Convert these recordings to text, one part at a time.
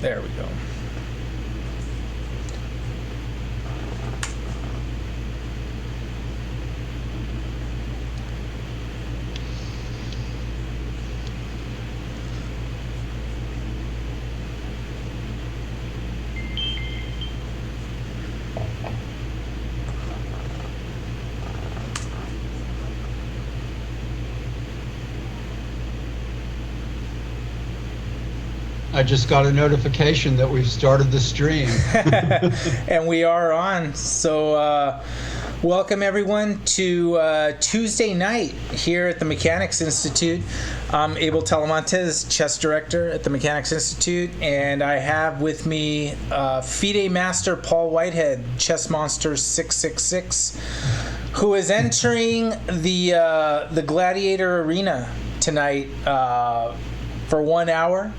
There we go. I just got a notification that we've started the stream. And we are on. So welcome everyone to Tuesday night here at the Mechanics Institute. I'm Abel Telemontes, chess director at the Mechanics Institute, and I have with me FIDE Master Paul Whitehead, Chess Monster 666, who is entering the Gladiator Arena tonight for 1 hour.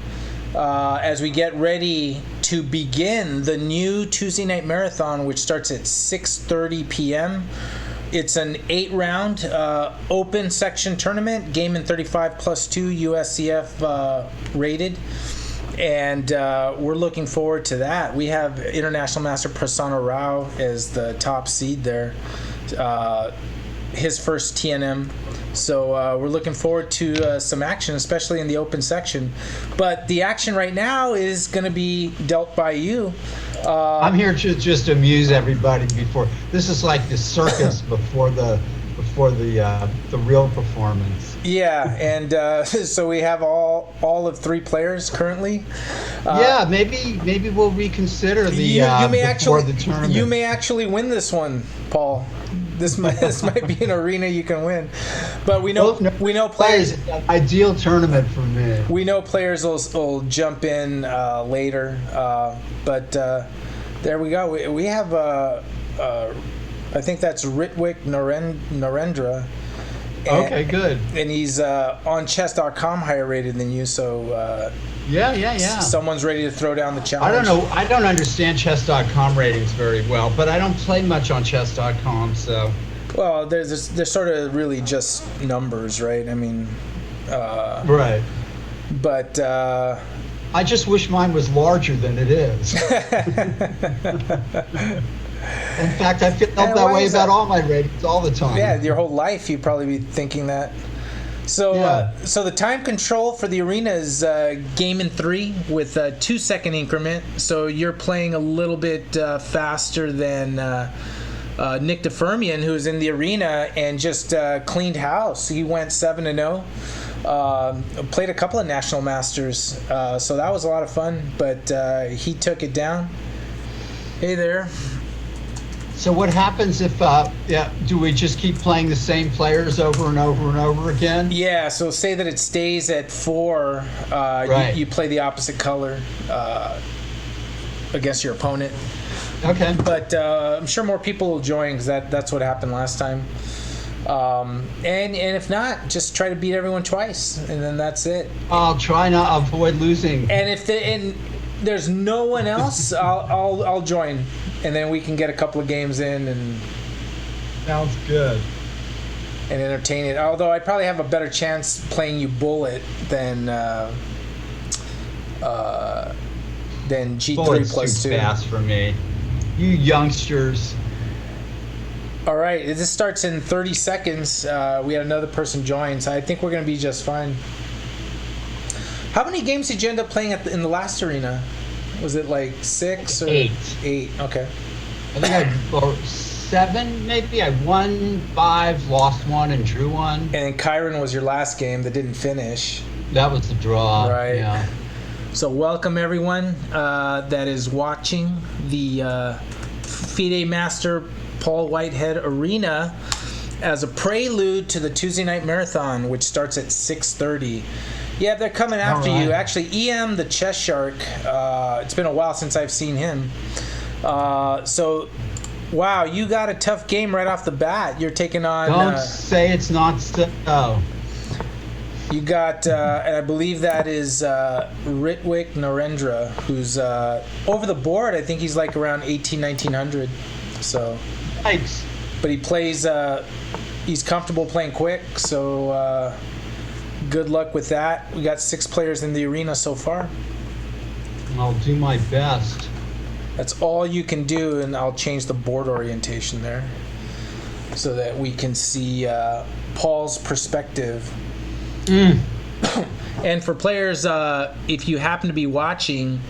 As we get ready to begin the new Tuesday night marathon, which starts at 6:30 p.m. It's an 8-round open section tournament, game in 35+2 USCF rated, and we're looking forward to that. We have International Master Prasanna Rao as the top seed there, his first TNM. So we're looking forward to some action, especially in the open section. But the action right now is going to be dealt by you. I'm here to just amuse everybody before. This is like the circus before the real performance. Yeah, and so we have all of 3 players currently. Yeah, maybe we'll reconsider before the tournament. You may actually win this one, Paul. This might be an arena you can win, but we know players. Ideal tournament for me. We know players will jump in later, but there we go. We have I think that's Ritwik Narendra. Okay, good. And he's on chess.com higher rated than you, so yeah. Someone's ready to throw down the challenge. I don't understand chess.com ratings very well, but I don't play much on chess.com, so. Well, there's sort of really just numbers, right? I mean, right. But I just wish mine was larger than it is. In fact, I felt that way about all my ratings all the time. Yeah, your whole life you'd probably be thinking that. So, yeah. So the time control for the arena is game in 3 with a 2-second increment. So you're playing a little bit faster than Nick DeFermian, who's in the arena and just cleaned house. He went 7-0. Played a couple of national masters, so that was a lot of fun. But he took it down. Hey there. So what happens if, do we just keep playing the same players over and over and over again? Yeah, so say that it stays at 4, right. you play the opposite color against your opponent. Okay. But I'm sure more people will join because that's what happened last time. And if not, just try to beat everyone twice, and then that's it. I'll try not avoid losing. And if there's no one else, I'll join. And then we can get a couple of games in and sounds good and entertain it. Although I'd probably have a better chance playing you bullet than G3 Bullet's plus too 2. fast for me. You youngsters. All right, this starts in 30 seconds. We had another person join, so I think we're going to be just fine. How many games did you end up playing in the last arena? Was it like 6 or 8? 8. Okay. I think or 7 maybe. I won 5, lost 1, and drew 1. And then Chiron was your last game that didn't finish. That was the draw. Right. Yeah. So welcome everyone that is watching the FIDE Master Paul Whitehead Arena as a prelude to the Tuesday night marathon, which starts at 6:30. Yeah, they're coming after you. Actually, EM, the chess shark, it's been a while since I've seen him. So, wow, you got a tough game right off the bat. You're taking on... Don't say it's not so. You got, and I believe that is Ritwik Narendra, who's over the board. I think he's like around 1900. So, Thanks. But he plays, he's comfortable playing quick, so... good luck with that. We got 6 players in the arena so far. I'll do my best. That's all you can do, and I'll change the board orientation there so that we can see Paul's perspective. And for players, if you happen to be watching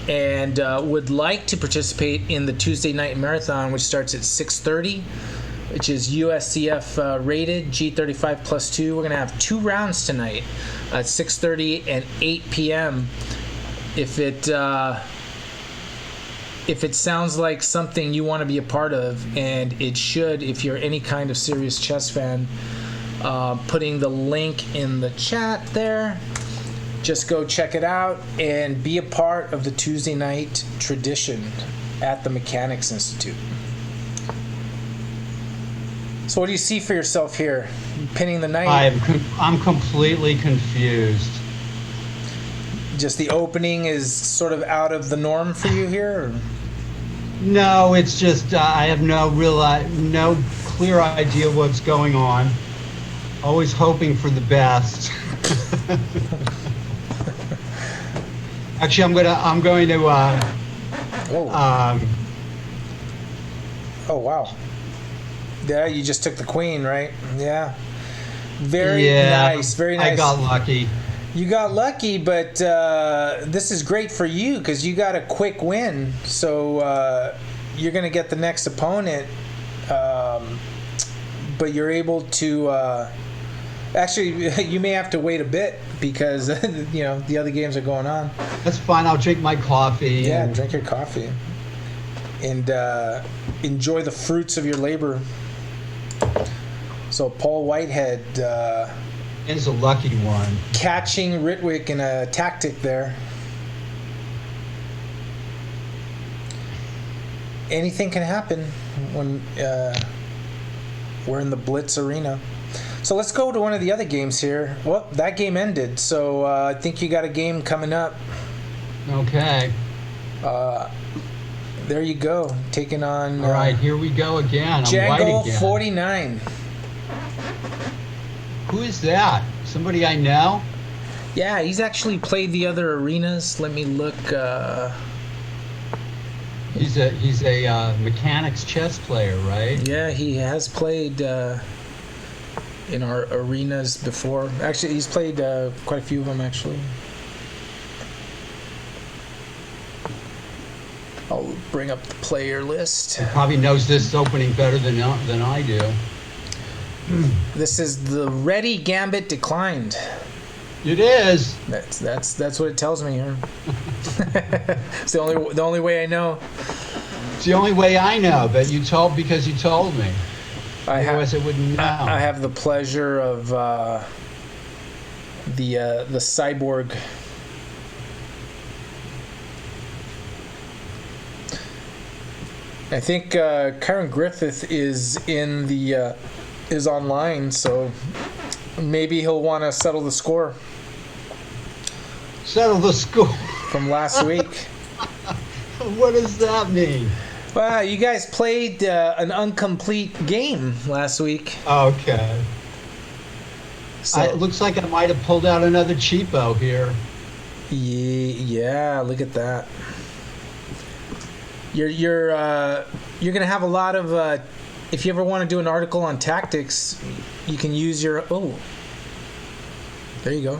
and would like to participate in the Tuesday night marathon, which starts at 6:30, which is USCF rated G35 plus 2, we're going to have 2 rounds tonight at 6:30 and 8 p.m. If it sounds like something you want to be a part of, and it should if you're any kind of serious chess fan, putting the link in the chat there. Just go check it out and be a part of the Tuesday night tradition at the Mechanics Institute. So what do you see for yourself here? Pinning the knight? I'm completely confused. Just the opening is sort of out of the norm for you here? Or? No, it's just I have no clear idea what's going on. Always hoping for the best. Actually, I'm going to. Oh wow! Yeah, you just took the queen, right? Yeah. Very nice. Very nice. I got lucky. You got lucky, but this is great for you because you got a quick win. So you're going to get the next opponent, but you're able to. Actually, you may have to wait a bit because the other games are going on. That's fine. I'll drink my coffee. Yeah, drink your coffee and enjoy the fruits of your labor. So Paul Whitehead is a lucky one. Catching Ritwick in a tactic there. Anything can happen when we're in the Blitz arena. So let's go to one of the other games here. Well, that game ended, so I think you got a game coming up. Okay. There you go, taking on... All right, here we go again. Django 49. Who is that? Somebody I know? Yeah, he's actually played the other arenas. Let me look. He's a mechanics chess player, right? Yeah, he has played in our arenas before. Actually, he's played quite a few of them, actually. I'll bring up the player list. He probably knows this opening better than I do. This is the Ready Gambit declined. It is. That's what it tells me here. It's the only way I know. It's the only way I know, but because you told me. Otherwise, I wouldn't know. I have the pleasure of the cyborg. I think Karen Griffith is in the is online, so maybe he'll want to settle the score. Settle the score from last week. What does that mean? Well, you guys played an incomplete game last week. Okay. So it looks like I might have pulled out another cheapo here. Yeah, look at that. You're gonna have a lot of. If you ever want to do an article on tactics, you can use your. Oh, there you go.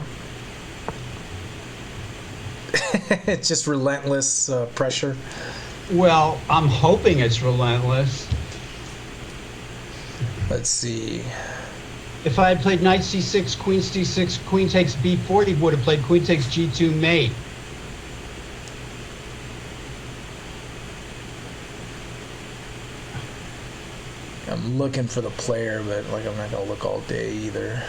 It's just relentless pressure. Well, I'm hoping it's relentless. Let's see. If I had played knight c6, queen d6, queen takes b4, he would have played queen takes g2 mate. I'm looking for the player, but I'm not gonna look all day either.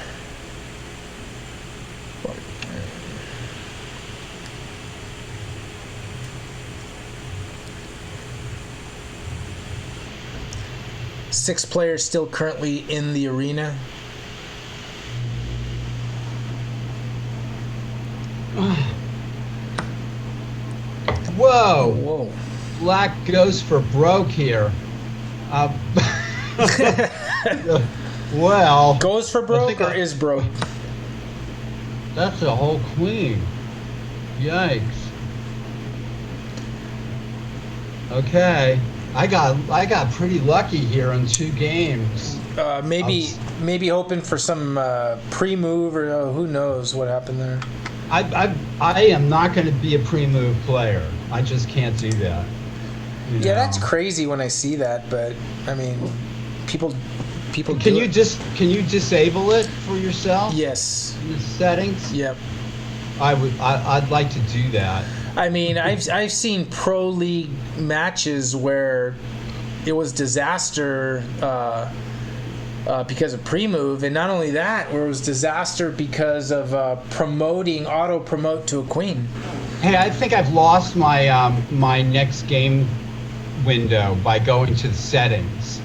Six players still currently in the arena. Whoa! Whoa! Black goes for broke here. Well, goes for broke or is broke? That's a whole queen. Yikes. Okay. I got pretty lucky here on 2 games. Maybe hoping for some pre-move or who knows what happened there. I am not going to be a pre-move player. I just can't do that. Yeah, that's crazy when I see that, but I mean, people. Can you disable it for yourself? Yes. In the settings. Yep. I'd like to do that. I mean, I've seen pro league matches where it was disaster because of pre-move, and not only that, where it was disaster because of auto promote to a queen. Hey, I think I've lost my my next game window by going to the settings.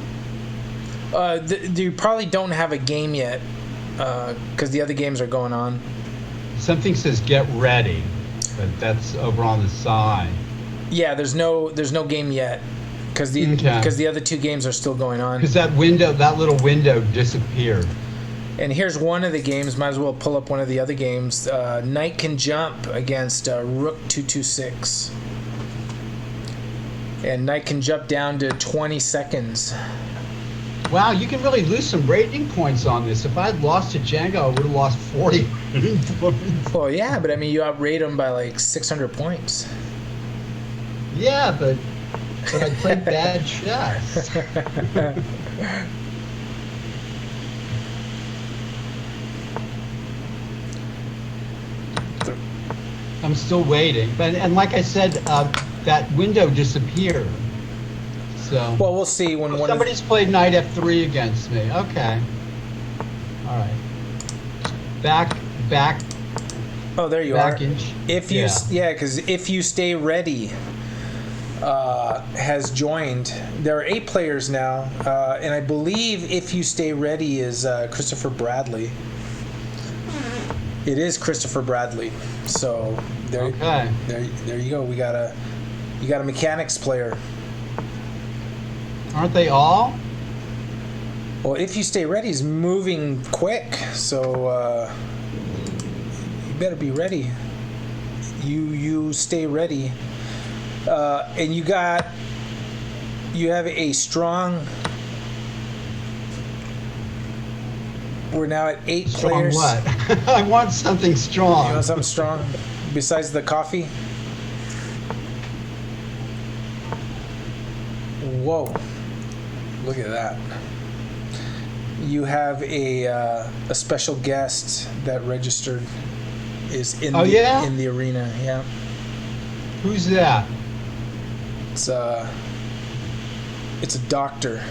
You probably don't have a game yet because the other games are going on. Something says get ready, but that's over on the side. Yeah, there's no game yet because the other 2 games are still going on. Because that little window disappeared. And here's one of the games. Might as well pull up one of the other games. Knight can jump against Rook 226. And Knight can jump down to 20 seconds. Wow, you can really lose some rating points on this. If I'd lost to Django, I would have lost 40 rating points. Well, yeah, but I mean, you outrate him by like 600 points. Yeah, but I played bad chess. I'm still waiting, and like I said, that window disappeared. So. Well, we'll see when somebody's played knight f3 against me. Okay. All right. Back. Oh, there you back are. Inch. Because if you stay ready, has joined. There are 8 players now, and I believe if you stay ready is Christopher Bradley. It is Christopher Bradley. So there you go. You got a mechanics player. Aren't they all? Well, if you stay ready, is moving quick, so you better be ready. You stay ready, and you have a strong. We're now at 8 strong players. What? I want something strong. You want something strong besides the coffee? Whoa. Look at that. You have a special guest that registered is in in the arena. Yeah. Who's that? It's a doctor,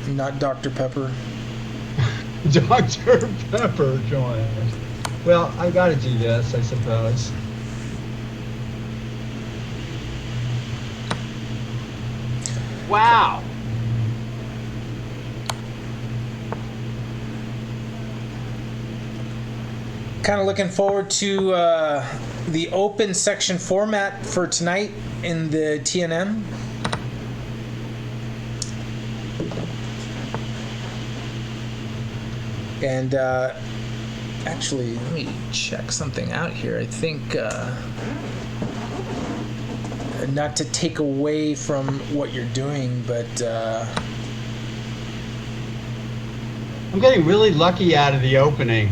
not Dr. Pepper. Dr. Pepper joined. Well, I got to do this, I suppose. Wow. Kind of looking forward to the open section format for tonight in the TNM. And actually, let me check something out here. I think not to take away from what you're doing, but I'm getting really lucky out of the opening.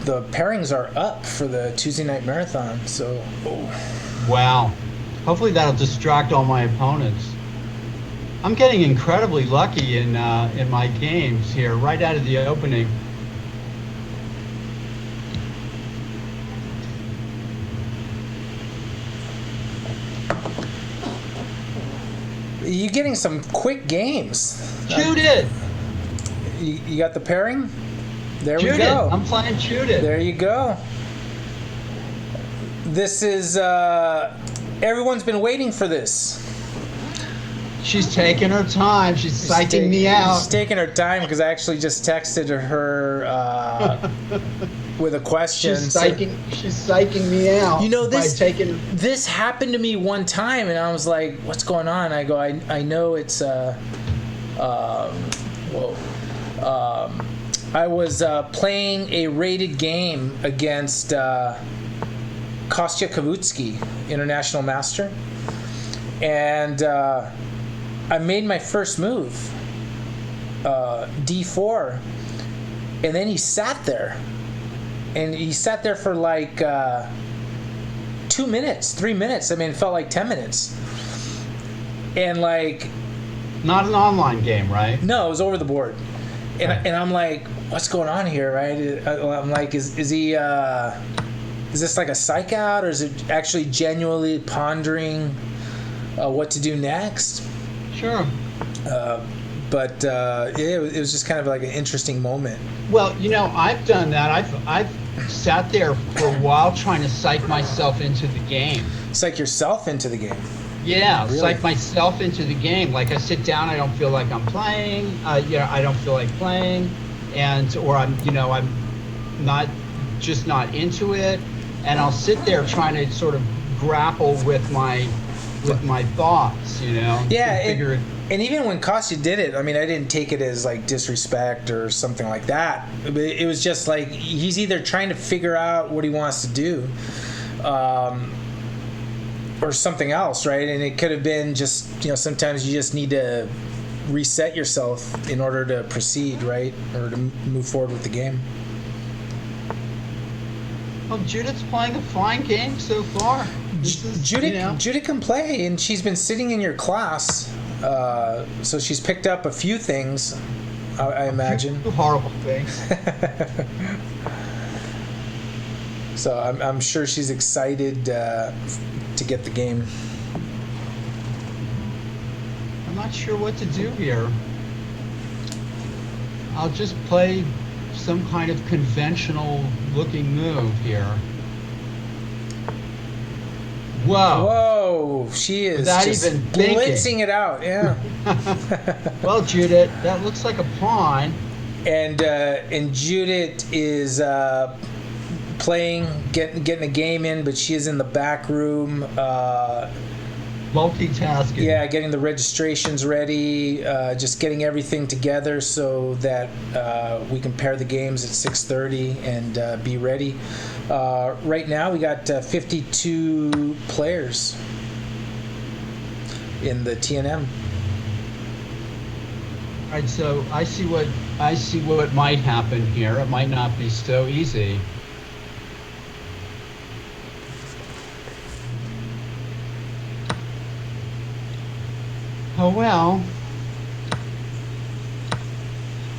The pairings are up for the Tuesday night marathon. So, wow. Hopefully that'll distract all my opponents. I'm getting incredibly lucky in my games here, right out of the opening. You're getting some quick games. Shoot it! You got the pairing? There Shoot we go. I'm playing shoot it. There you go. This is everyone's been waiting for this. She's taking her time. She's psyching me out. She's taking her time because I actually just texted her with a question. She's psyching me out. You know, this happened to me one time, and I was like, "What's going on?" I go, "I know it's I was playing a rated game against Kostya Kavutsky, international master." And I made my first move, d4, and then he sat there. And he sat there for like 2 minutes, 3 minutes. I mean, it felt like 10 minutes. And like... Not an online game, right? No, it was over the board. And, Right. and I'm like, what's going on here, right? I'm like, is he... is this like a psych out, or is it actually genuinely pondering what to do next? Sure. But it was just kind of like an interesting moment. Well, I've done that. I've sat there for a while trying to psych myself into the game. Psych yourself into the game. Yeah, Really? psych myself into the game. Like I sit down, I don't feel like I'm playing. I don't feel like playing, or I'm not not into it, and I'll sit there trying to sort of grapple with my thoughts. Yeah, and even when Kostya did it, I mean, I didn't take it as like disrespect or something like that. But it was just like he's either trying to figure out what he wants to do, or something else, right? And it could have been just, sometimes you just need to reset yourself in order to proceed, right? Or to move forward with the game. Well, Judith's playing a fine game so far. Judith can play, and she's been sitting in your class, so she's picked up a few things, I imagine. Two horrible things. So I'm sure she's excited to get the game. I'm not sure what to do here. I'll just play some kind of conventional looking move here. Whoa. She is Without just even thinking. blitzing it out, yeah. Well, Judith, that looks like a pawn. And Judith is playing, getting a game in, but she is in the back room. Multitasking. Yeah, getting the registrations ready, just getting everything together so that we can pair the games at 6:30 and be ready. Right now, we got 52 players in the TNM. All right, so I see what might happen here. It might not be so easy. Oh well.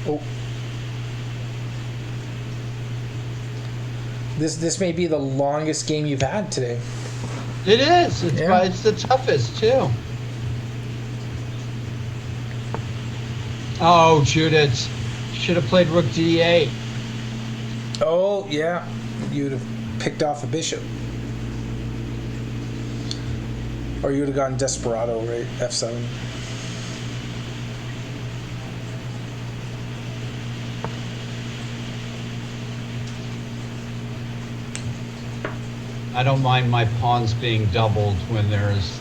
Oh. This may be the longest game you've had today. It is. Yeah. It's the toughest too. Oh, Judith, should have played Rook D8. Oh, yeah. You'd have picked off a bishop. Or you would have gone Desperado, right? F7. I don't mind my pawns being doubled when there's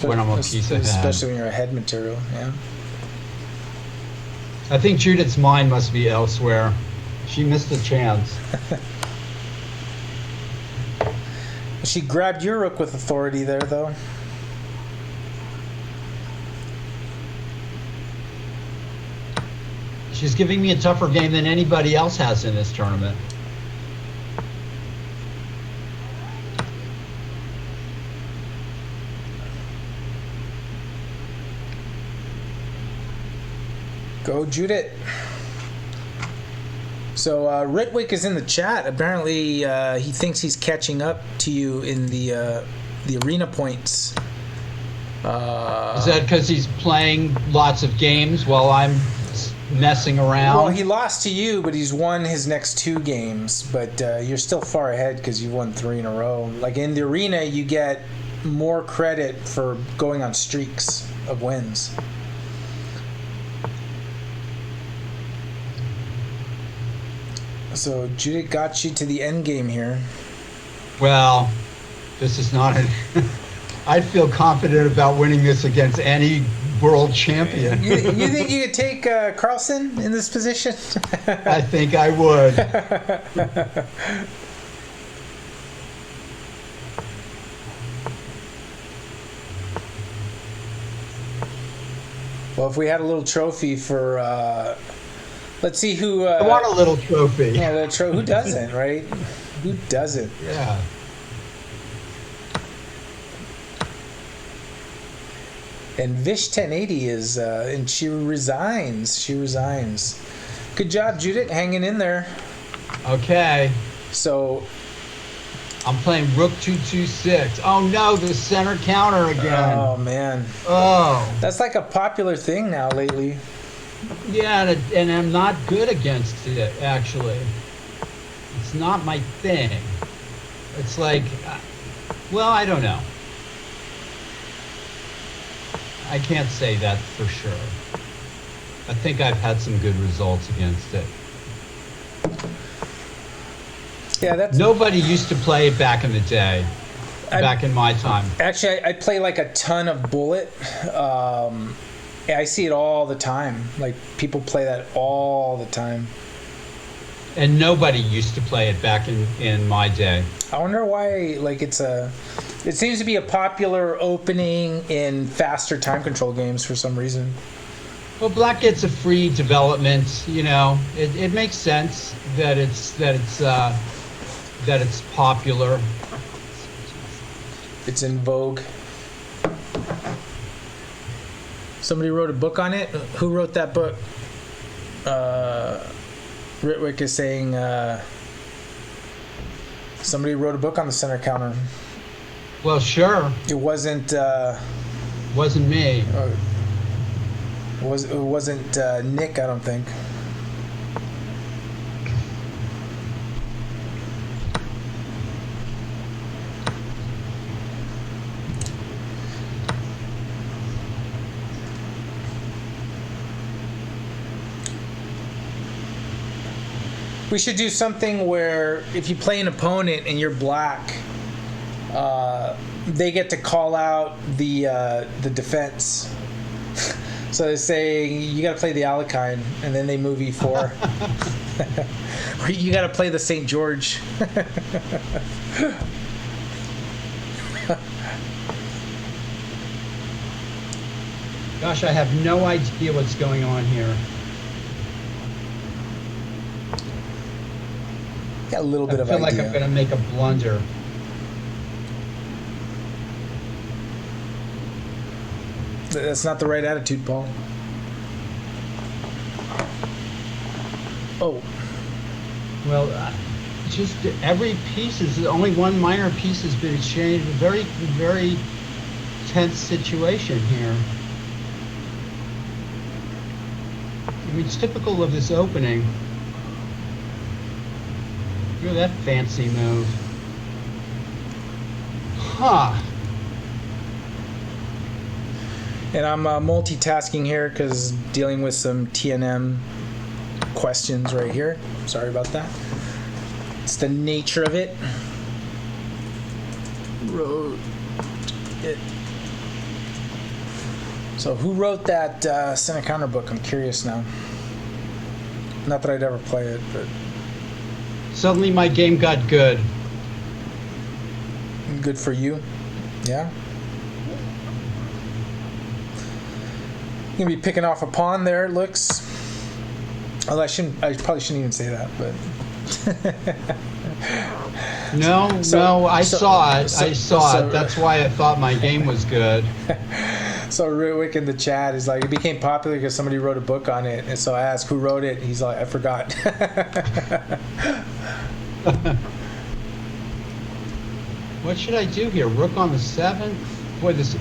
when I'm a piece ahead. Especially when you're ahead material, yeah. I think Judith's mind must be elsewhere. She missed a chance. She grabbed your rook with authority there, though. She's giving me a tougher game than anybody else has in this tournament. Go, Judith. So Ritwick is in the chat. Apparently, he thinks he's catching up to you in the arena points. Is that because he's playing lots of games while I'm messing around? Well, he lost to you, but he's won his next 2 games. But you're still far ahead because you've won 3 in a row. Like in the arena, you get more credit for going on streaks of wins. So Judith got you to the end game here. Well, this is not an... I'd feel confident about winning this against any world champion. You think you could take Carlsen in this position? I think I would. Well, if we had a little trophy for, let's see who. I want a little trophy. Yeah, who doesn't, right? Who doesn't? Yeah. And Vish 1080 is, and she resigns. She resigns. Good job, Judith, hanging in there. Okay. So. I'm playing Rook 226. Oh no, the center counter again. Oh man. Oh. That's like a popular thing now lately. Yeah, and I'm not good against it, actually. It's not my thing. It's like, well, I don't know. I can't say that for sure. I think I've had some good results against it. Yeah, that's... Nobody used to play it back in the day, back in my time. Actually, I play like a ton of Bullet. I see it all the time. Like, people play that all the time. And nobody used to play it back in my day. I wonder why, like, it seems to be a popular opening in faster time control games for some reason. Well, Black gets a free development, you know. It makes sense that it's popular. It's in vogue. Somebody wrote a book on it. Who wrote that book? Ritwick is saying somebody wrote a book on the center counter. Well, sure. It wasn't. Wasn't me. It wasn't Nick, I don't think. We should do something where if you play an opponent and you're black, they get to call out the defense. So they say you got to play the Alekine, and then they move E4. Or you got to play the St. George. Gosh, I have no idea what's going on here. Got a little bit of idea. I feel idea. like I'm going to make a blunder. That's not the right attitude, Paul. Oh. Well, just every piece is only one minor piece has been exchanged. A very, very tense situation here. I mean, it's typical of this opening. Look at that fancy move. Huh. And I'm multitasking here because dealing with some TNM questions right here. Sorry about that. It's the nature of it. Wrote it. So who wrote that center counter book? I'm curious now. Not that I'd ever play it, but... Suddenly my game got good. Good for you. Yeah. You're gonna be picking off a pawn there, it looks. Although I probably shouldn't even say that, but... No, I saw it. That's why I thought my game was good. So Ritwick in the chat is like, it became popular because somebody wrote a book on it, and so I asked who wrote it. He's like, I forgot. What should I do here? Rook on the 7th? Boy, this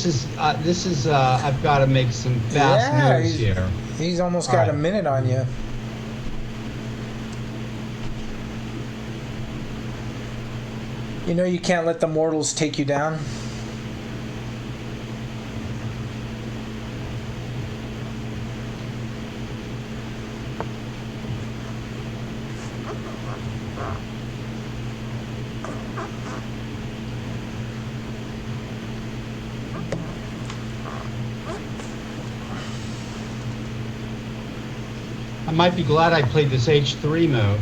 is I've got to make some fast moves here. He's almost got a minute on you. You know you can't let the mortals take you down. I might be glad I played this H3 move.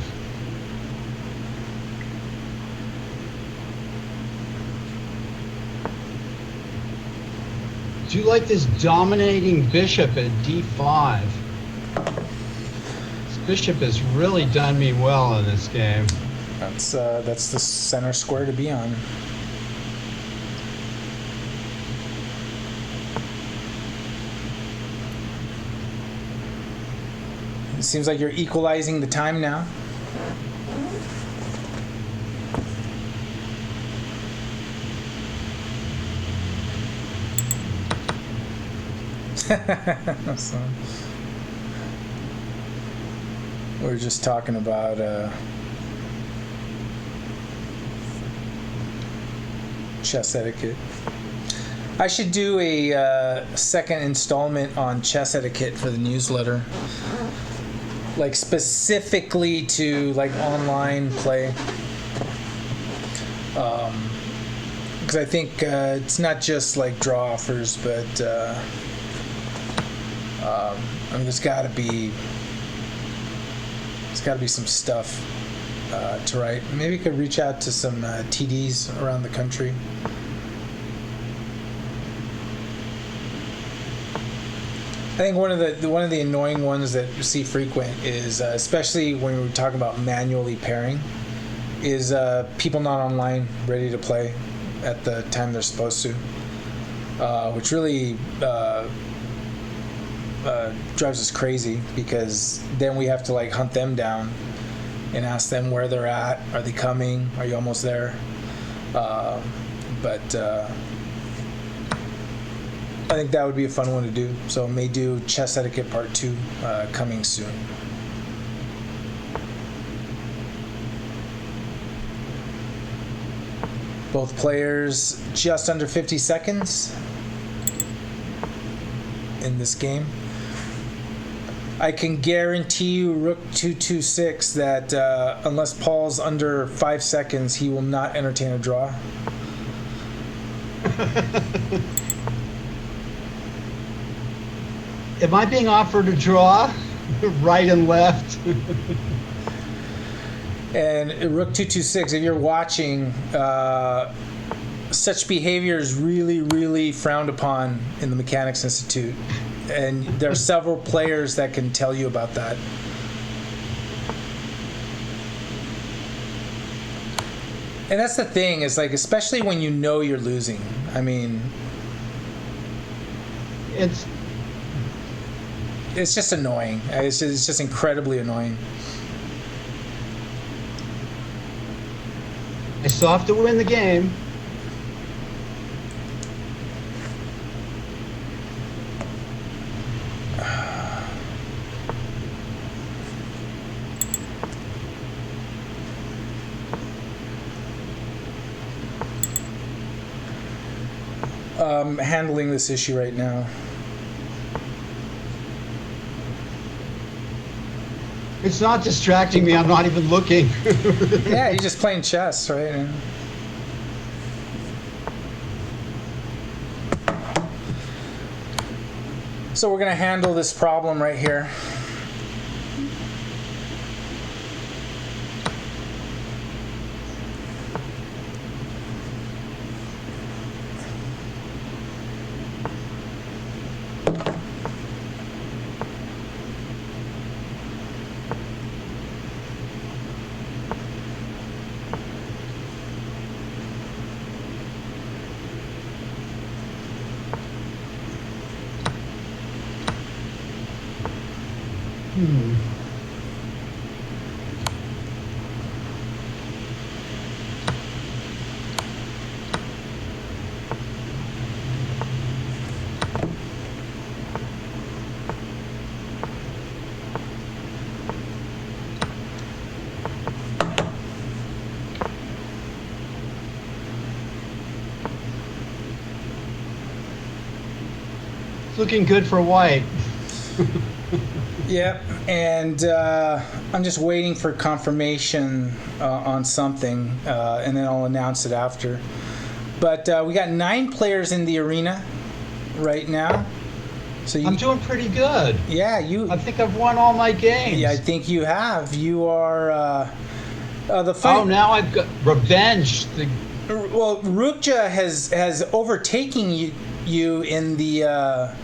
do like this dominating bishop at d5. This bishop has really done me well in this game. That's the center square to be on. It seems like you're equalizing the time now. So, we're just talking about chess etiquette. I should do a second installment on chess etiquette for the newsletter, like specifically to like online play, because I think it's not just like draw offers, but I mean, there's got to be some stuff to write. Maybe you could reach out to some TDs around the country. I think one of the annoying ones that you see frequent is, especially when we're talking about manually pairing, is people not online ready to play at the time they're supposed to, which really drives us crazy, because then we have to like hunt them down and ask them where they're at. Are they coming? Are you almost there? But I think that would be a fun one to do. So may do chess etiquette part 2 coming soon. Both players just under 50 seconds in this game. I can guarantee you, Rook 226, that unless Paul's under 5 seconds, he will not entertain a draw. Am I being offered a draw? Right and left? And Rook 226, if you're watching, such behavior is really, really frowned upon in the Mechanics Institute. And there are several players that can tell you about that. And that's the thing, is like, especially when you know you're losing. I mean, It's just annoying. It's just incredibly annoying. I still have to win the game. Handling this issue right now. It's not distracting me. I'm not even looking. Yeah, you're just playing chess, right? So we're going to handle this problem right here. It's looking good for white. Yep, and I'm just waiting for confirmation on something, and then I'll announce it after. But we got 9 players in the arena right now. So I'm doing pretty good. Yeah, you. I think I've won all my games. Yeah, I think you have. You are the fight. Oh, now I've got revenge. Well, Rukja has overtaken you in the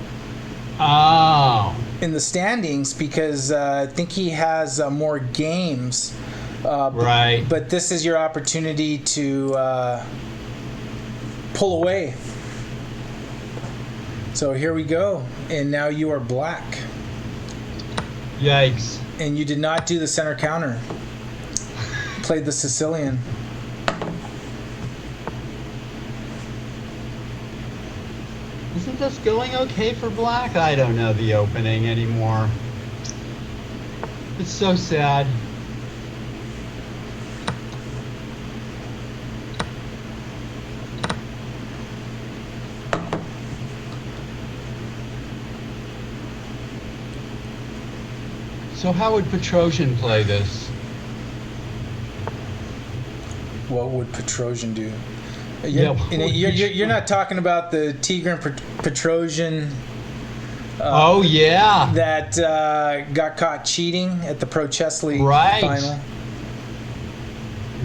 standings because I think he has more games. Right. But this is your opportunity to pull away. So here we go, and now you are black. Yikes. And you did not do the center counter. Played the Sicilian. Isn't this going okay for black? I don't know the opening anymore. It's so sad. So how would Petrosian play this? What would Petrosian do? You're not talking about the Tigran Petrosian. Oh yeah, that got caught cheating at the Pro Chess League final.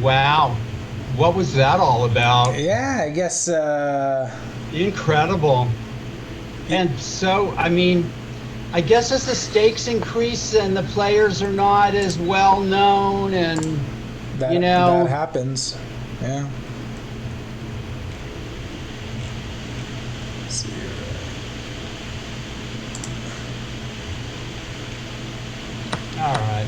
Wow, what was that all about? Yeah, I guess. Incredible. And so, I mean, I guess as the stakes increase and the players are not as well known, and that happens. Yeah. Let's see here. All right.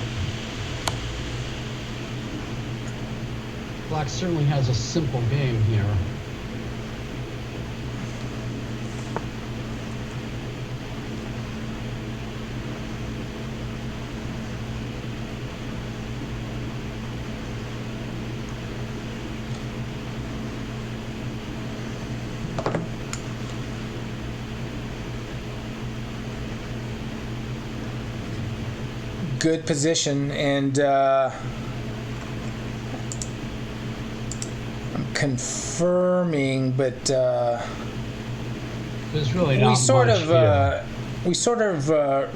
Black certainly has a simple game here. Good position, and I'm confirming, but there's really not we sort of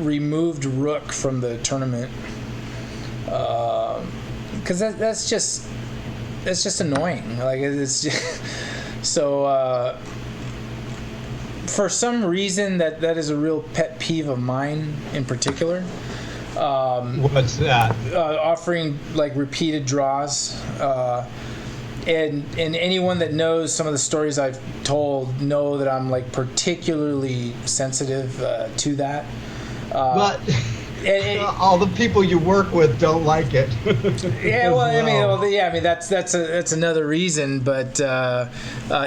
removed Rook from the tournament because that's just annoying. Like it's just, so. For some reason, that is a real pet peeve of mine in particular. What's that? Offering like repeated draws, and anyone that knows some of the stories I've told know that I'm like particularly sensitive to that. But all the people you work with don't like it. Yeah, well, I mean, that's another reason. But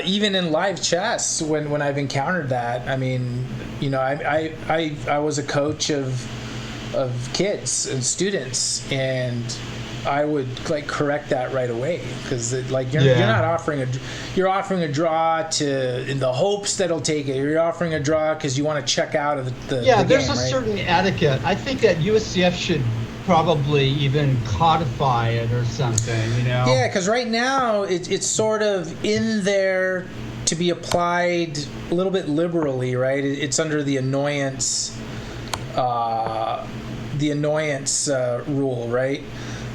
even in live chess, when I've encountered that, I mean, you know, I was a coach of kids and students, and I would like correct that right away because like you're not offering you're offering a draw in the hopes that it'll take it. You're offering a draw because you want to check out of the there's game, a right? certain etiquette. I think that USCF should probably even codify it or something, you know? Yeah, because right now it's sort of in there to be applied a little bit liberally, right? It's under the annoyance rule, right?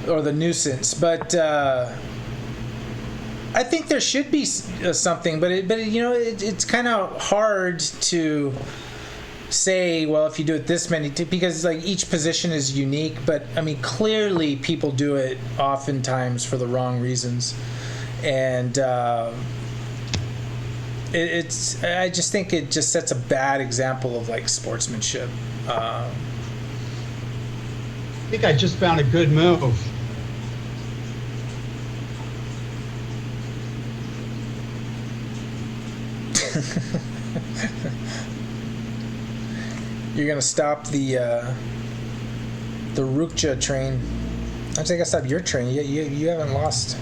Or the nuisance, but I think there should be something, but you know, it's kind of hard to say, well, if you do it this many, because like each position is unique. But I mean, clearly people do it oftentimes for the wrong reasons, and I just think it just sets a bad example of like sportsmanship. I think I just found a good move. You're gonna stop the Rukja train. I think I stopped your train. You haven't lost.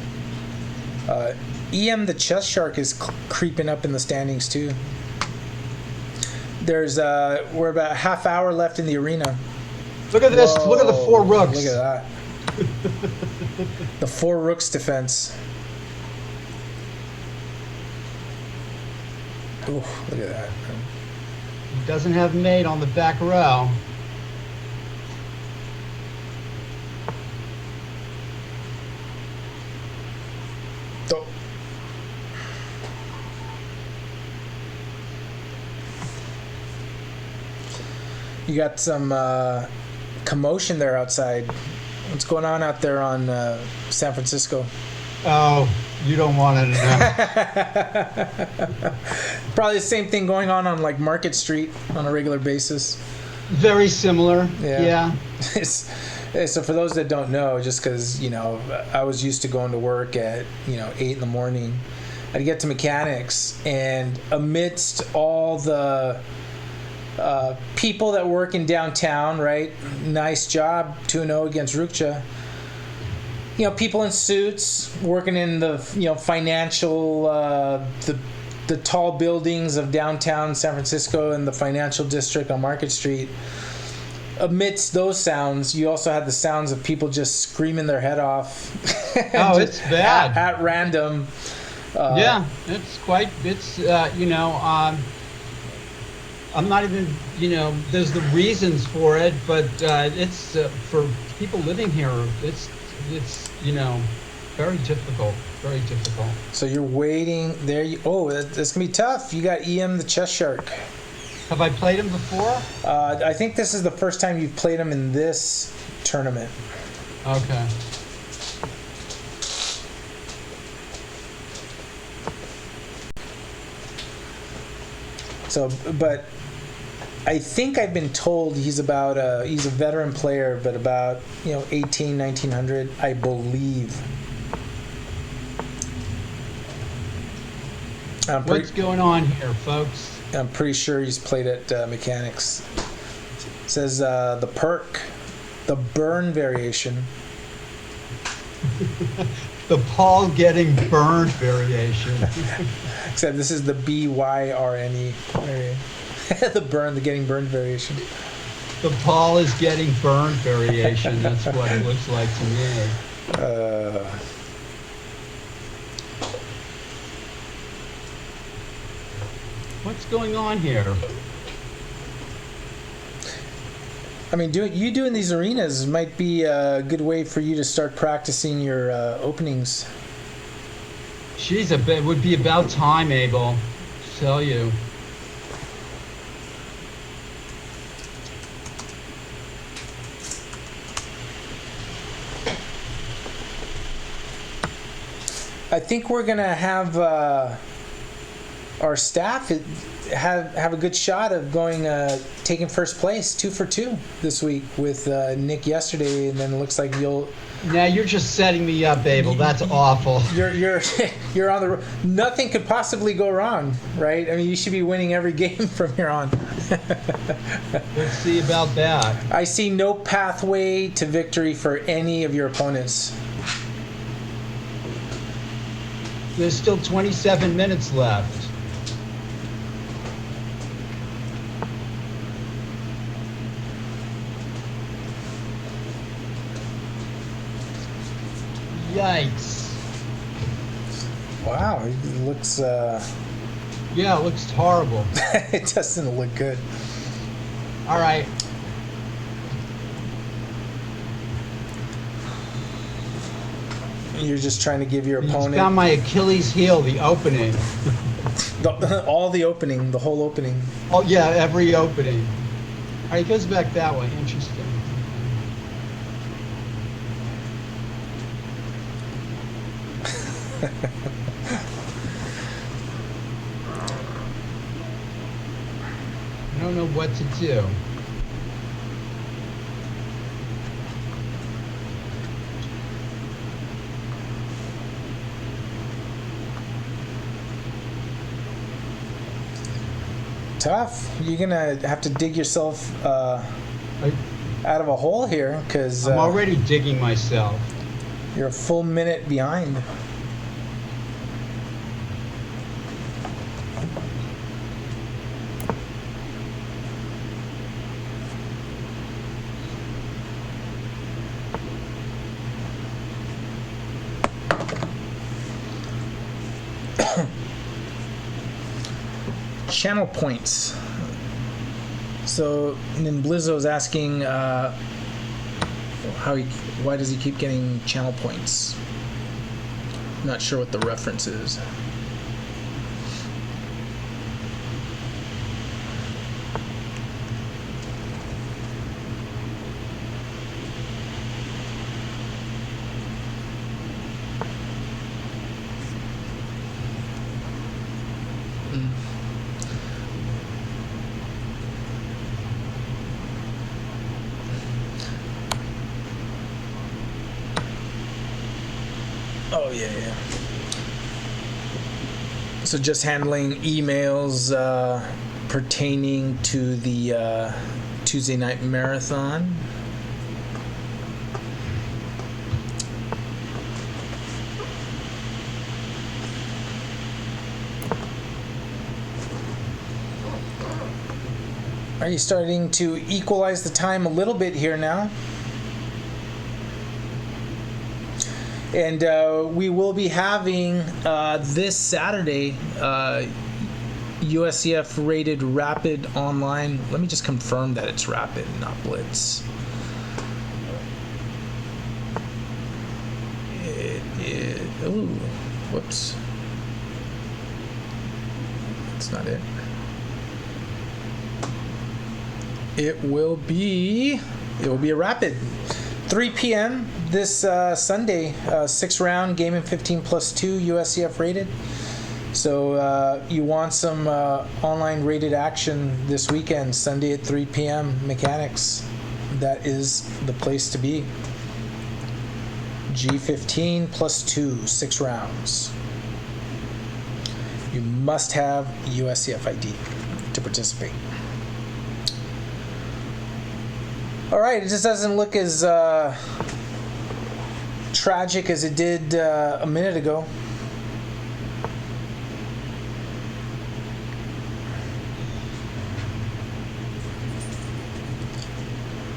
EM the Chess Shark is creeping up in the standings too. There's we're about a half hour left in the arena. Look at this. Look at the 4 rooks. Look at that. The 4 rooks defense. Ooh, look at that. He doesn't have mate on the back row. You got some commotion there outside. What's going on out there on San Francisco? Oh, you don't want to know. Probably the same thing going on like Market Street on a regular basis. Very similar. Yeah. So for those that don't know, just because, I was used to going to work at, 8 in the morning. I'd get to mechanics, and amidst all the people that work in downtown, right? Nice job, 2-0 against Rukja. People in suits working in the financial the tall buildings of downtown San Francisco and the financial district on Market Street. Amidst those sounds, you also had the sounds of people just screaming their head off. Oh, it's bad at random. Yeah, I'm not even, there's the reasons for it, but it's for people living here, it's very difficult. So you're waiting there. That's gonna be tough. You got EM the Chess Shark. Have I played him before? I think this is the first time you've played him in this tournament. Okay. So, but I think I've been told he's a veteran player, but about 1900, I believe. What's going on here, folks? I'm pretty sure he's played at Mechanics. It says the perk, the burn variation. The Paul getting burned variation. Except this is the BYRNE variation. the getting burned variation. The Paul is getting burned variation. That's what it looks like to me. What's going on here? I mean, doing these arenas might be a good way for you to start practicing your openings. Jeez, it would be about time, Abel. Tell you. I think we're gonna have our staff have a good shot of going taking first place 2 for 2 this week with Nick yesterday, and then it looks like you'll. Now you're just setting me up, Abel. That's awful. You're on the. Nothing could possibly go wrong, right? I mean, you should be winning every game from here on. Let's see about that. I see no pathway to victory for any of your opponents. There's still 27 minutes left. Yikes. Wow, it looks... Yeah, it looks horrible. It doesn't look good. All right. You're just trying to give your opponent... You found my Achilles heel, the opening. All the opening, the whole opening. Oh, yeah, every opening. All right, it goes back that way. Interesting. I don't know what to do. Tough. You're gonna have to dig yourself out of a hole here, because I'm already digging myself. You're a full minute behind. Channel points. So then Blizzo's asking why does he keep getting channel points? Not sure what the reference is. Oh, yeah. So just handling emails pertaining to the Tuesday night marathon. Are you starting to equalize the time a little bit here now? And we will be having this Saturday USCF rated Rapid online. Let me just confirm that it's Rapid, not Blitz. It is. Ooh, whoops. That's not it. It will be a Rapid. 3 p.m. this Sunday, 6-round game in 15 plus 2 USCF rated. So you want some online rated action this weekend, Sunday at 3 p.m. Mechanics. That is the place to be. G15 plus 2, 6 rounds. You must have USCF ID to participate. All right, it just doesn't look as tragic as it did a minute ago.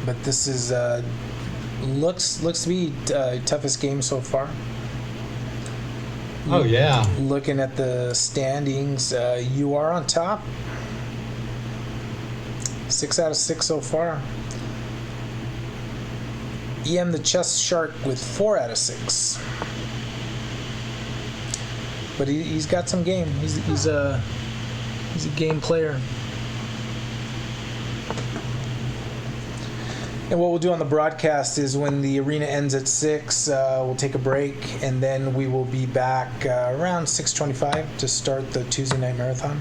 But this is looks to be toughest game so far. Oh yeah. Looking at the standings, you are on top. 6 out of 6 so far. EM the Chess Shark with 4 out of 6. But he's got some game. He's a game player. And what we'll do on the broadcast is when the arena ends at 6, we'll take a break, and then we will be back around 6:25 to start the Tuesday night marathon.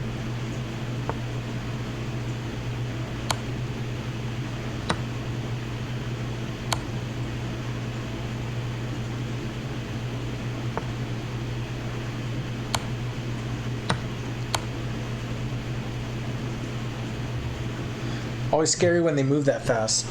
Always scary when they move that fast.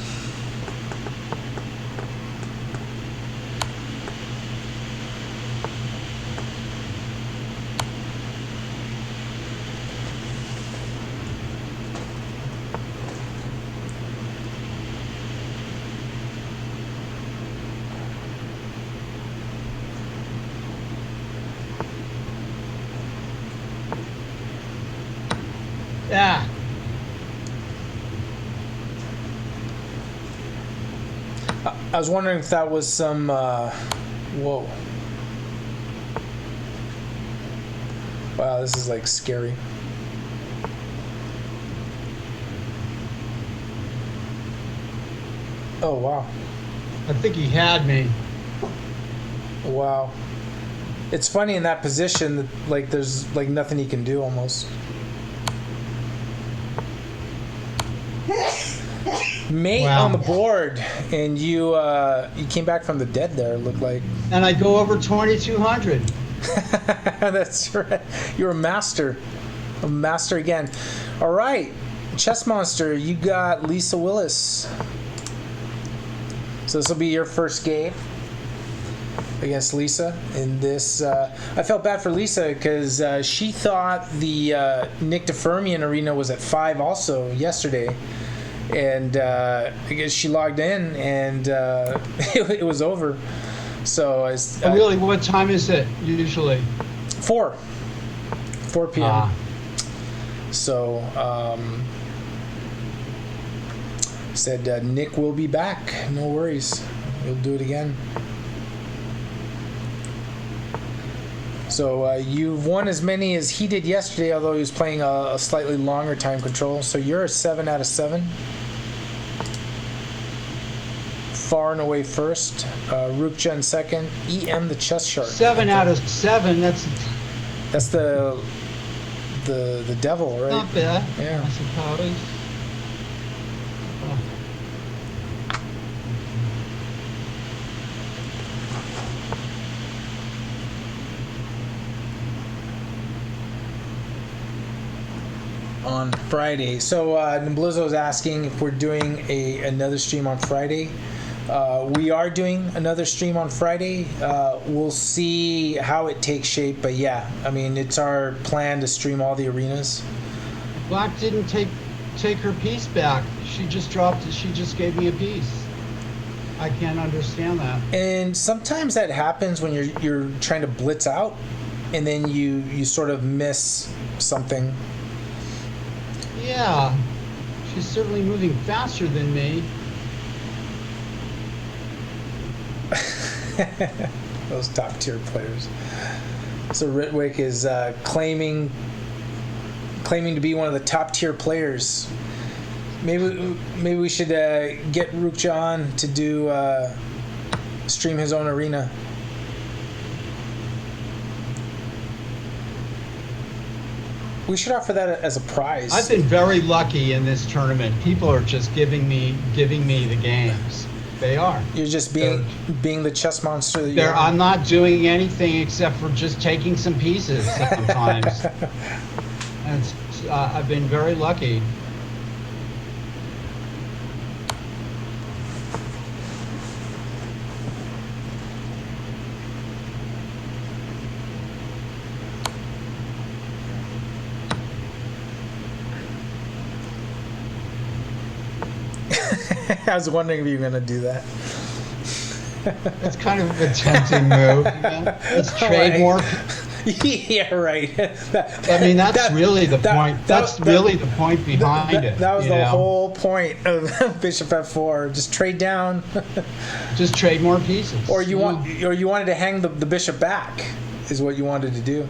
Yeah. I was wondering if that was some, whoa. Wow, this is like scary. Oh, wow. I think he had me. Wow. It's funny in that position that like there's like nothing he can do almost. Mate Wow. on the board, and you came back from the dead there, it looked like. And I go over 2,200. That's right. You're a master. A master again. All right. Chess Monster, you got Lisa Willis. So this will be your first game against Lisa in this. I felt bad for Lisa because she thought the Nick DeFermian arena was at 5 also yesterday. And I guess she logged in and it was over. So Really, what time is it usually? 4 p.m. So said Nick will be back. No worries. He'll do it again. So you've won as many as he did yesterday, although he was playing a slightly longer time control. So you're a 7 out of 7. Far and away first. Rukja in second. EM the Chess Shark. 7 out of 7. That's the devil, right? not bad. Yeah. I suppose. on Friday. So Blizzo's asking if we're doing another stream on Friday. We are doing another stream on Friday. We'll see how it takes shape, but yeah, I mean, it's our plan to stream all the arenas. Black didn't take her piece back. She just dropped it. She just gave me a piece. I can't understand that. And sometimes that happens when you're trying to blitz out, and then you sort of miss something. Yeah, she's certainly moving faster than me. Those top tier players. So Ritwick is claiming to be one of the top tier players. Maybe we should get Rukja on to do stream his own arena. We should offer that as a prize. I've been very lucky in this tournament. People are just giving me the games. They are. You're just being the chess monster that you are. I'm not doing anything except for just taking some pieces sometimes. And I've been very lucky. I was wondering if you were going to do that. It's kind of a tempting move. Let's trade more. Yeah, right. I mean, that's really the point. That's really the point behind it. That was the whole point of Bishop F4. Just trade down. Just trade more pieces. Or you wanted to hang the bishop back, is what you wanted to do.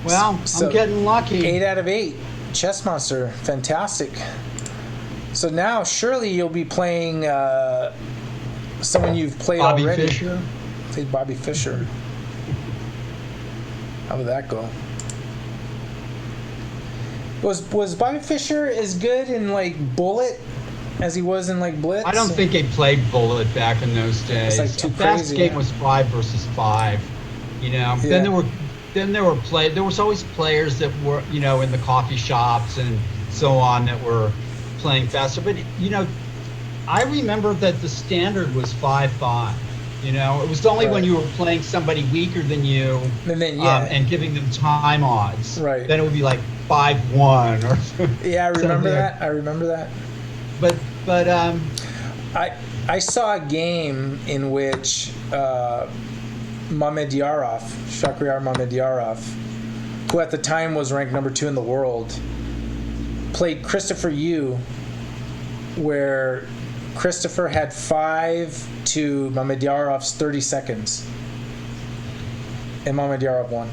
Well, so I'm getting lucky. 8 out of 8. Chess Monster. Fantastic. So now, surely you'll be playing someone you've played Bobby already. Fischer. Played Bobby Fischer. How would that go? Was Bobby Fischer as good in like Bullet as he was in like Blitz? I don't think he played Bullet back in those days. It's like too the fast crazy, game was 5 versus 5. You know. Yeah. There was always players that were, you know, in the coffee shops and so on that were playing faster. But you know, I remember that the standard was 5-5. You know, it was only when you were playing somebody weaker than you, and giving them time odds. Right. Then it would be like 5-1 or something. Yeah, I remember that. I remember that. But I saw a game in which Shahryar Mamedyarov, who at the time was ranked number 2 in the world, played Christopher Yu, where Christopher had 5 to Mamedyarov's 30 seconds, and Mamedyarov won.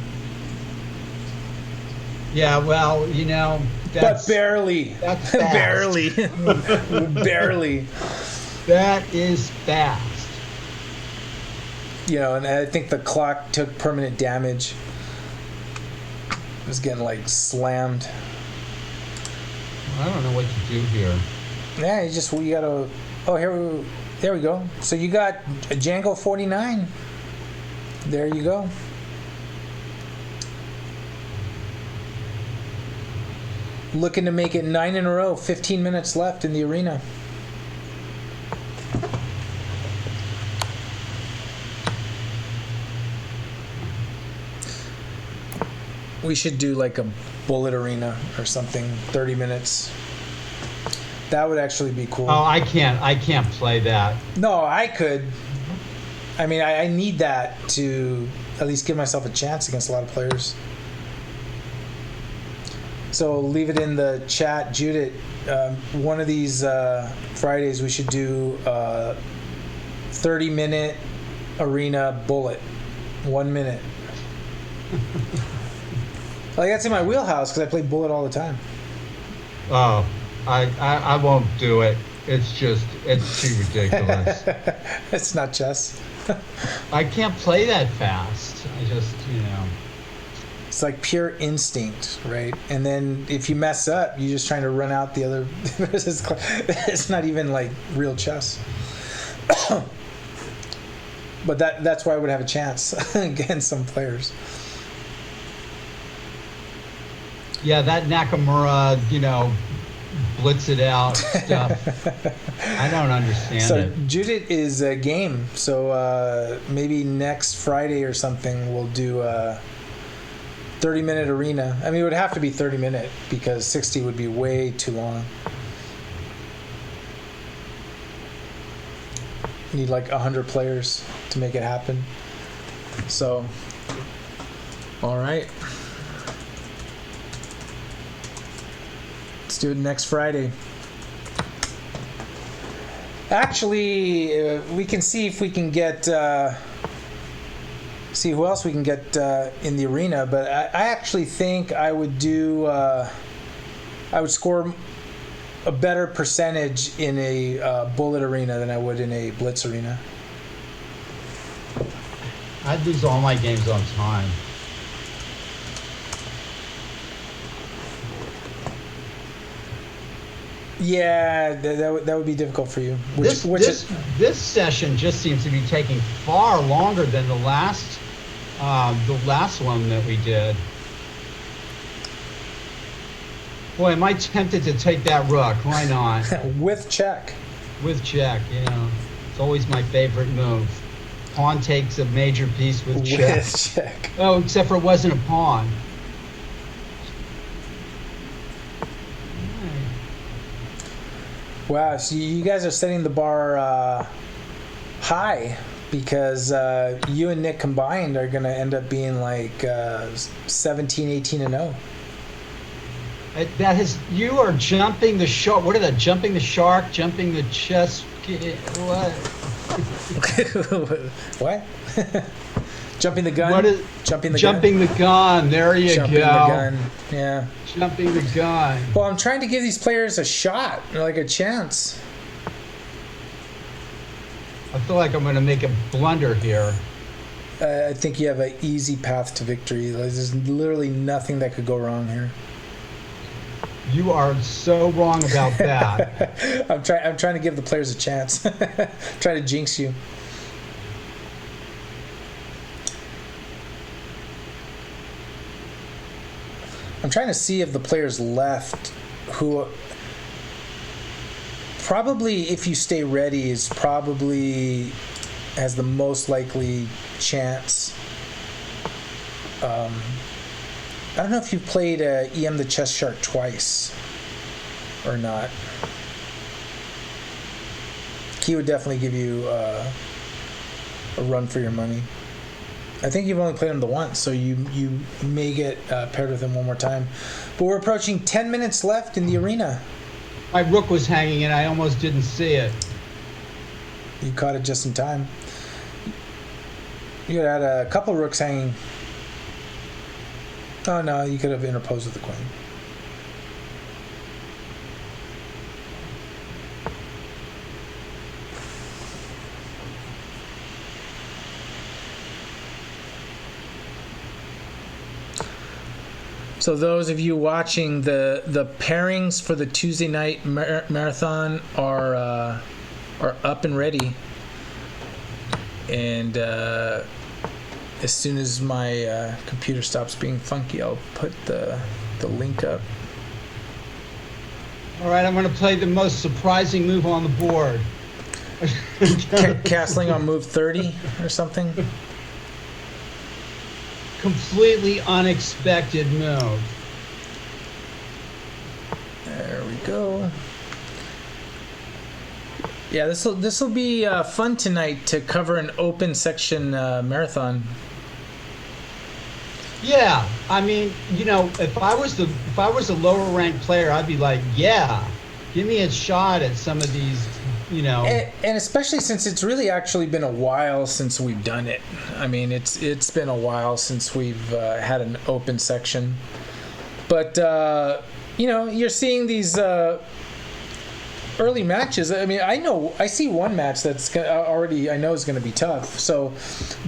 Yeah, well, you know, that's, but barely. That's fast. barely. That is fast. You know, and I think the clock took permanent damage. It was getting like slammed. I don't know what to do here. Yeah, you gotta. Oh, there we go. So you got a Django 49. There you go. Looking to make it 9 in a row. 15 minutes left in the arena. We should do like a bullet arena or something. 30 minutes. That would actually be cool. Oh, I can't play that. No, I could. I mean, I need that to at least give myself a chance against a lot of players. So leave it in the chat, Judith. One of these Fridays we should do 30-minute arena bullet. 1 minute. Like that's in my wheelhouse because I play bullet all the time. Oh. I won't do it. It's too ridiculous. It's not chess. I can't play that fast. I just, you know. It's like pure instinct, right? And then if you mess up, you're just trying to run out the other. It's not even like real chess. But that's why I would have a chance against some players. Yeah, that Nakamura, blitz it out stuff. I don't understand So it. Judith is a game. So maybe next Friday or something we'll do a 30-minute arena. I mean, it would have to be 30-minute because 60 would be way too long. You need like 100 players to make it happen. So, all right. Let's do it next Friday. Actually, we can see if we can get see who else we can get in the arena. But I actually think I would do. I would score a better percentage in a bullet arena than I would in a blitz arena. I'd lose all my games on time. Yeah, that would be difficult for you. This session just seems to be taking far longer than the last one that we did. Boy, am I tempted to take that rook? Why not? with check. With check, it's always my favorite move. Pawn takes a major piece with check. With check. Oh, except for it wasn't a pawn. Wow, so you guys are setting the bar high because you and Nick combined are going to end up being like 17, 18, and 0. You are jumping the shark. What are that? Jumping the shark, jumping the chess. What? What? Jumping the gun? Jumping the gun. There you Jumping go. the gun. Yeah. Jumping the gun. Well, I'm trying to give these players a shot, like a chance. I feel like I'm going to make a blunder here. I think you have an easy path to victory. There's literally nothing that could go wrong here. You are so wrong about that. I'm trying to give the players a chance. Try to jinx you. I'm trying to see if the players left who probably, if you stay ready, is probably has the most likely chance. I don't know if you've played EM the Chess Shark twice or not. He would definitely give you a run for your money. I think you've only played him the once, so you may get paired with him one more time. But we're approaching 10 minutes left in the arena. My rook was hanging and I almost didn't see it. You caught it just in time. You had a couple rooks hanging. Oh no, you could have interposed with the queen. So those of you watching, the pairings for the Tuesday night marathon are up and ready. And as soon as my computer stops being funky, I'll put the link up. All right, I'm going to play the most surprising move on the board. Castling on move 30 or something. Completely unexpected move. There we go. Yeah, this will be fun tonight to cover an open section marathon. Yeah, I mean, if I was a lower ranked player, I'd be like, yeah, give me a shot at some of these. And especially since it's really actually been a while since we've done it. I mean, it's been a while since we've had an open section. But you're seeing these early matches. I mean, I see one match that's already I know is going to be tough. So,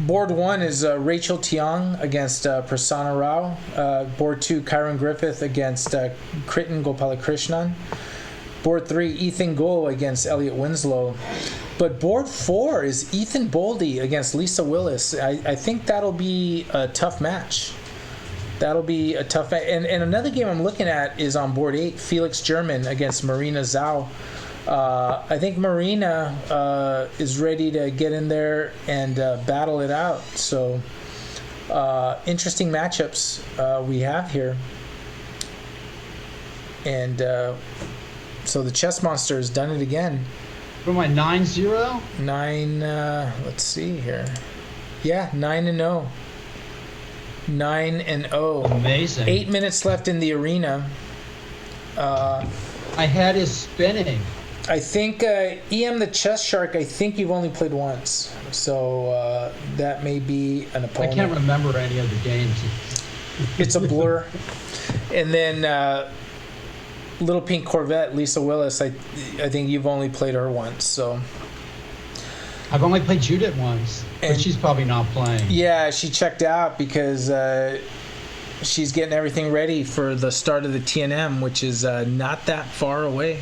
board 1 is Rachel Tiong against Prasanna Rao. Board 2, Kyron Griffith against Kritin Gopalakrishnan. Board 3, Ethan Goh against Elliot Winslow. But board 4 is Ethan Boldy against Lisa Willis. I think that'll be a tough match. That'll be a tough. And another game I'm looking at is on board 8, Felix German against Marina Zhao. I think Marina is ready to get in there and battle it out. So interesting matchups we have here. And so the Chess Monster has done it again. For my 9-0? 9, let's see here. Yeah, 9-0. 9-0. Amazing. 8 minutes left in the arena. My head is spinning. I think EM the Chess Shark, I think you've only played once. So that may be an opponent. I can't remember any of the games. It's a blur. And then Little Pink Corvette, Lisa Willis, I think you've only played her once. So I've only played Judith once, but she's probably not playing. Yeah, she checked out because she's getting everything ready for the start of the TNM, which is not that far away.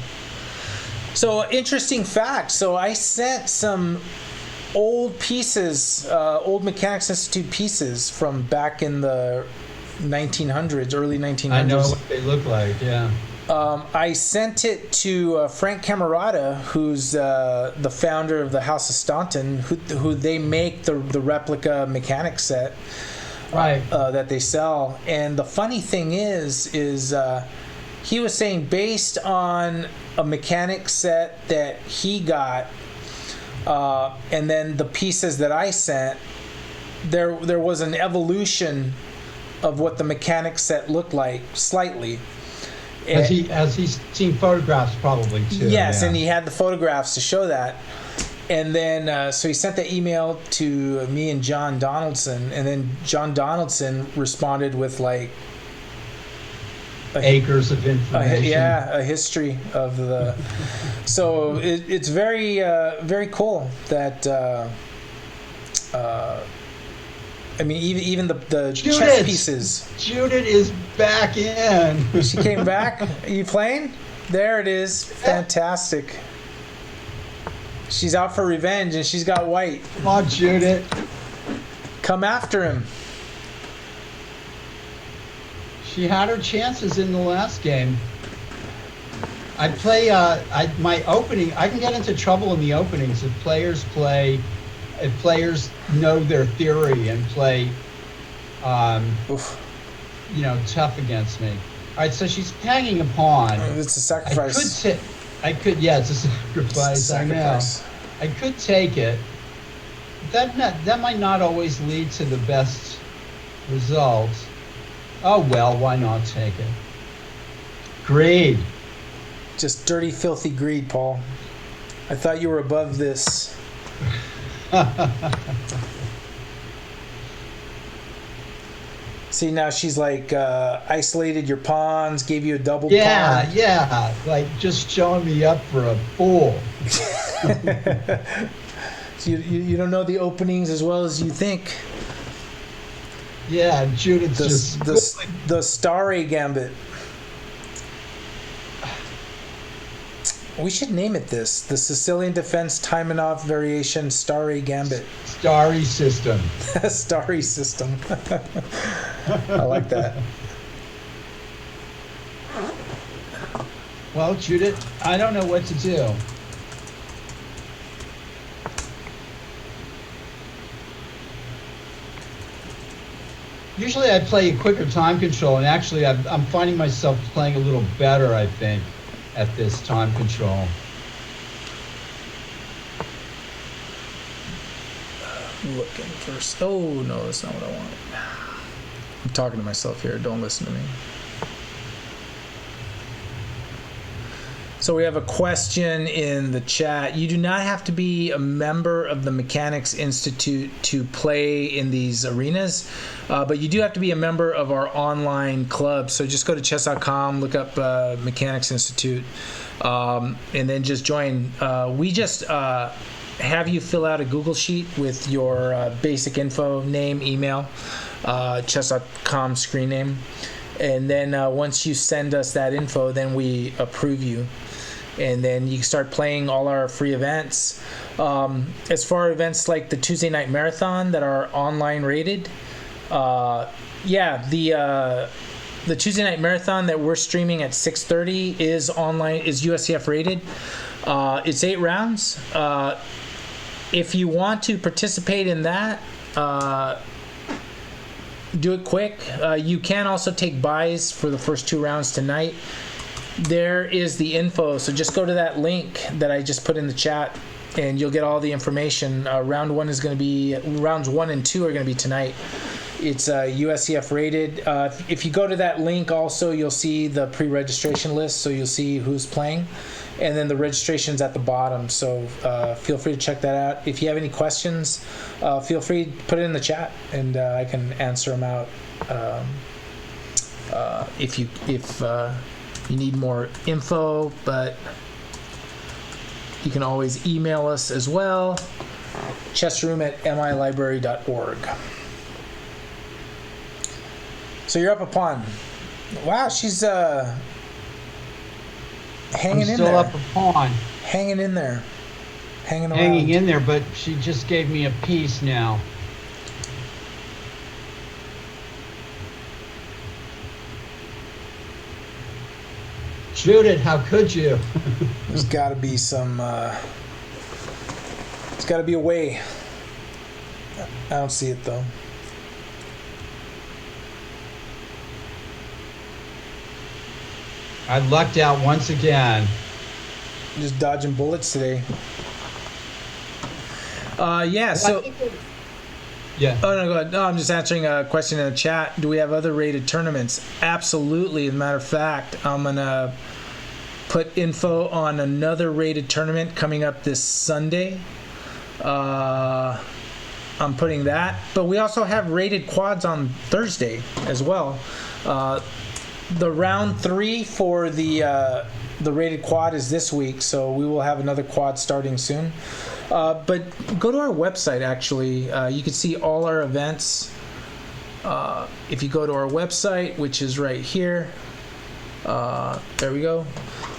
So, interesting fact. So, I sent some old pieces, old Mechanics Institute pieces from back in the 1900s, early 1900s. I know what they look like, yeah. I sent it to Frank Camerata, who's the founder of the House of Staunton, who they make the replica mechanic set, right? That they sell. And the funny thing is he was saying based on a mechanic set that he got, and then the pieces that I sent, there was an evolution of what the mechanic set looked like slightly. Has he seen photographs probably too? Yes, yeah. And he had the photographs to show that. And then, so he sent the email to me and John Donaldson, and then John Donaldson responded with like acres of information. A history of the. So it's very, very cool that. I mean, even the chess pieces. Judith is back in. She came back. Are you playing? There it is. Fantastic. She's out for revenge, and she's got white. Come on, Judith. Come after him. She had her chances in the last game. I play my opening. I can get into trouble in the openings if players know their theory and play, tough against me. All right, so she's hanging a pawn. It's a sacrifice. Yeah, it's a sacrifice. I know. I could take it. That might not always lead to the best results. Oh well, why not take it? Greed. Just dirty, filthy greed, Paul. I thought you were above this. See, now she's like isolated your pawns, gave you a double pawn. Yeah, like just showing me up for a fool. So you don't know the openings as well as you think. Yeah, Judith's the Starry Gambit. We should name it this: the Sicilian Defense Taimanov Variation Starry Gambit. Starry System. Starry System. I like that. Well, Judith, I don't know what to do. Usually I play a quicker time control, and actually I'm finding myself playing a little better, I think, at this time control. Looking for... Oh, no, that's not what I wanted. I'm talking to myself here. Don't listen to me. So we have a question in the chat. You do not have to be a member of the Mechanics Institute to play in these arenas, but you do have to be a member of our online club. So just go to chess.com, look up Mechanics Institute, and then just join. We just have you fill out a Google sheet with your basic info, name, email, chess.com screen name. And then once you send us that info, then we approve you. And then you can start playing all our free events. As far as events like the Tuesday Night Marathon that are online rated, The Tuesday night marathon that we're streaming at 6:30 is online, is USCF rated. It's 8 rounds. If you want to participate in that, do it quick. You can also take buys for the first 2 rounds tonight. There is the info, so just go to that link that I just put in the chat, and you'll get all the information. Rounds 1 and 2 are going to be tonight. It's USCF rated. If you go to that link, also you'll see the pre-registration list, so you'll see who's playing, and then the registration's at the bottom. So feel free to check that out. If you have any questions, feel free to put it in the chat, and I can answer them out. If you need more info, but you can always email us as well. chessroom@milibrary.org. So you're up a pawn. Wow, she's hanging in there. Still up a pawn. Hanging in there. Hanging around. Hanging in there, but she just gave me a piece now. Judith, how could you? There's got to be some. There's got to be a way. I don't see it though. I lucked out once again. Just dodging bullets today. Yeah. So. Yeah. Oh, no, go ahead. No, I'm just answering a question in the chat. Do we have other rated tournaments? Absolutely. As a matter of fact, I'm going to put info on another rated tournament coming up this Sunday. I'm putting that. But we also have rated quads on Thursday as well. The round 3 for the rated quad is this week, so we will have another quad starting soon. But go to our website, actually. You can see all our events. If you go to our website, which is right here. There we go.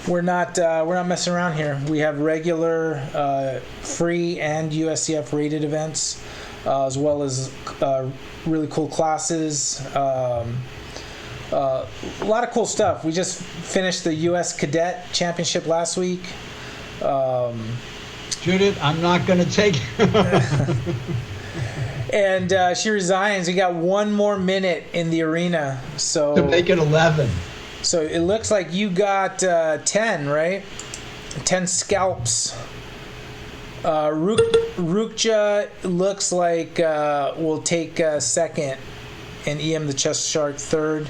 We're not messing around here. We have regular free and USCF rated events, as well as really cool classes. A lot of cool stuff. We just finished the U.S. Cadet Championship last week. Judith, I'm not going to take And she resigns. We got 1 more minute in the arena. So to make it 11. So it looks like you got 10, right? 10 scalps. Rukja looks like will take second, and EM the Chess Shark third.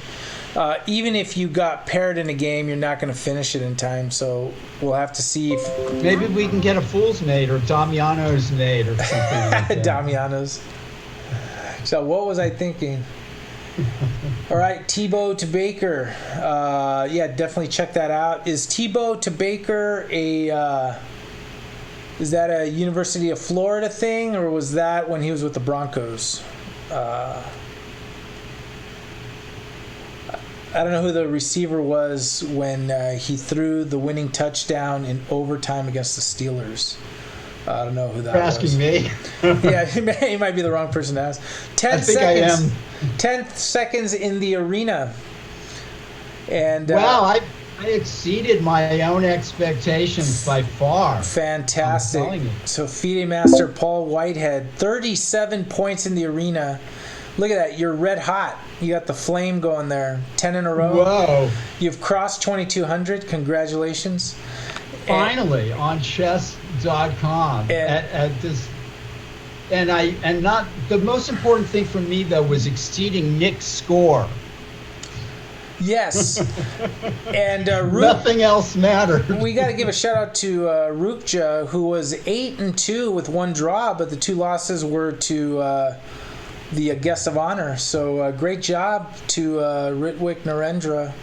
Even if you got paired in a game, you're not going to finish it in time. So we'll have to see if maybe we can get a fool's mate or Damiano's mate or something like that. Damiano's. So what was I thinking? All right, Tebow to Baker. Yeah, definitely check that out. Is Tebow to Baker is that a University of Florida thing, or was that when he was with the Broncos? I don't know who the receiver was when he threw the winning touchdown in overtime against the Steelers. I don't know who that was. You're asking me? Yeah, he might be the wrong person to ask. 10 seconds. I am. 10 seconds in the arena. And wow, I exceeded my own expectations by far. Fantastic. So FIDE Master Paul Whitehead, 37 points in the arena. Look at that. You're red hot. You got the flame going there. 10 in a row. Whoa. You've crossed 2,200. Congratulations. Finally, on chess.com. At this. And not the most important thing for me, though, was exceeding Nick's score. Yes. And nothing else mattered. We got to give a shout out to Rukja, who was 8-2 with 1 draw, but the 2 losses were to the guest of honor. So great job to Ritwik Narendra,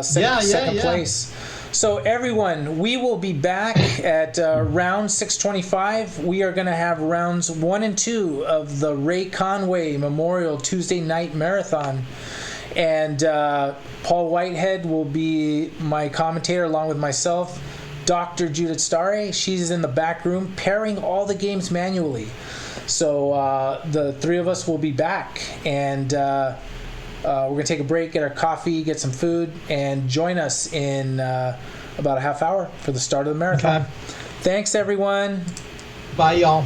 second place. So everyone, we will be back at round 625. We are going to have rounds 1 and 2 of the Ray Conway Memorial Tuesday Night Marathon. And Paul Whitehead will be my commentator along with myself. Dr. Judith Stare. She's in the back room pairing all the games manually. So the three of us will be back, and we're going to take a break, get our coffee, get some food, and join us in about a half hour for the start of the marathon. Okay. Thanks, everyone. Bye, y'all.